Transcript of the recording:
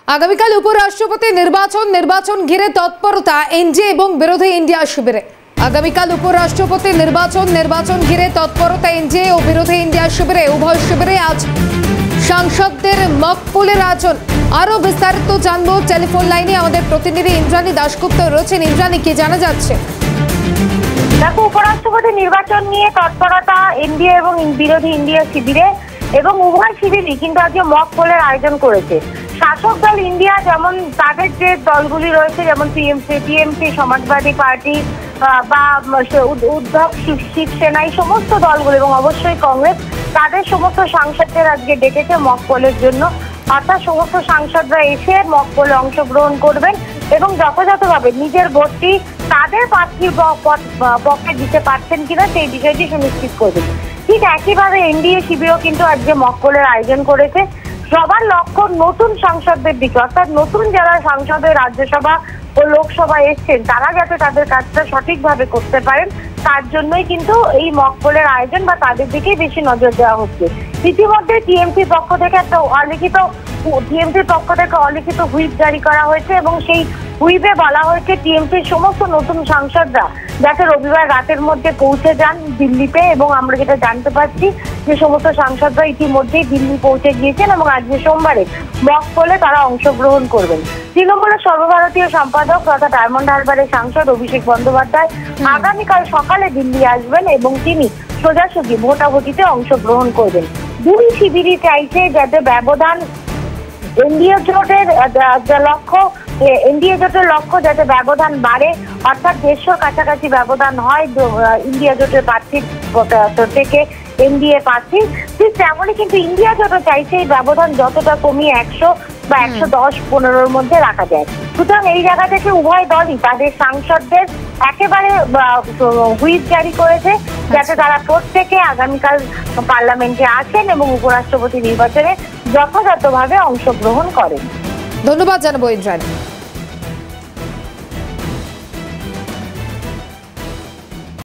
আগামীকাল উপরাষ্ট্রপতি নির্বাচন ঘিরে তৎপরতা এনডিএ এবং বিরোধী ইন্ডিয়া শিবিরে। আগামীকাল উপরাষ্ট্রপতি নির্বাচন ঘিরে তৎপরতা এনডিএ ও বিরোধী ইন্ডিয়া শিবিরে। উভয় শিবিরে আজ সাংসদদের মকপলের আয়োজন। আরো বিস্তারিত জানবো টেলিফোন লাইনে আমাদের প্রতিনিধি ইন্দ্রাণী দাশগুপ্ত রয়েছেন। ইন্দ্রাণী, কি জানা যাচ্ছে? দেখো, উপরাষ্ট্রপতি নির্বাচন নিয়ে তৎপরতা এনডিএ এবং বিরোধী ইন্ডিয়া শিবিরে, এবং উভয় শিবিরই কিন্তু আজকে মক পোলের আয়োজন করেছে। শাসক দল ইন্ডিয়া যেমন তাদের যে দলগুলি রয়েছে, যেমন টিএমসি, সমাজবাদী পার্টি বা উদ্ধব শিবসেনা, এই সমস্ত দলগুলো এবং অবশ্যই কংগ্রেস, তাদের সমস্ত সাংসদদের আজকে ডেকেছে মক পোলের জন্য। অর্থাৎ সমস্ত সাংসদরা এসে মক পোলে অংশগ্রহণ করবেন এবং যথাযথভাবে নিজের ভোটটি তাদের প্রার্থীর পক্ষে দিতে পারছেন কিনা সেই বিষয়টি সুনিশ্চিত করবেন। ঠিক একইভাবে এনডিএ শিবিরও কিন্তু আজকে মক পোলের আয়োজন করেছে। সবার লক্ষ্য নতুন সাংসদদের দিকে, অর্থাৎ নতুন যারা সংসদে রাজ্যসভা ও লোকসভা এসছেন তারা যাতে তাদের কাজটা সঠিকভাবে করতে পারেন, তার জন্যই কিন্তু এই মক পোলের আয়োজন বা তাদের দিকেই বেশি নজর দেওয়া হচ্ছে। ইতিমধ্যে টিএমসির পক্ষ থেকে অলিখিত হুইপ জারি করা হয়েছে এবং সেই হুইপে বলা হয়েছে টিএমসির সমস্ত নতুন সাংসদরা যাতে রবিবার রাতের মধ্যে পৌঁছে যান দিল্লিতে। এবং আমরা যেটা জানতে পারছি যে সমস্ত সাংসদরা ইতিমধ্যেই দিল্লি পৌঁছে গিয়েছেন এবং আজকে সোমবারে মক পোলে তারা অংশগ্রহণ করবেন। তৃণমূলের সর্বভারতীয় সম্পাদক তথা ডায়মন্ড হারবারের সাংসদ অভিষেক বন্দ্যোপাধ্যায় আগামীকাল সকালে দিল্লি আসবেন এবং তিনি সোজাসুজি ভোটাভুটিতে অংশগ্রহণ করবেন। দুই শিবিরই চাইছে যাতে ব্যবধান এনডিএ জোটের লক্ষ্য যাতে ব্যবধান বাড়ে, অর্থাৎ 150 কাছাকাছি ব্যবধান হয় ইন্ডিয়া জোটের প্রার্থীর থেকে এনডিএ প্রার্থী। ঠিক তেমনই কিন্তু ইন্ডিয়া জোটও চাইছে এই ব্যবধান যতটা কমিয়ে 100 বা 110-15 মধ্যে রাখা যায়। সুতরাং এই জায়গা থেকে উভয় দলই তাদের সাংসদদের একেবারে হুইপ জারি করেছে যাতে তারা প্রত্যেকে আগামীকাল পার্লামেন্টে আসেন এবং উপরাষ্ট্রপতি নির্বাচনে যথাযথভাবে অংশগ্রহণ করেন। ধন্যবাদ জানাবো ইন্দ্রাণী।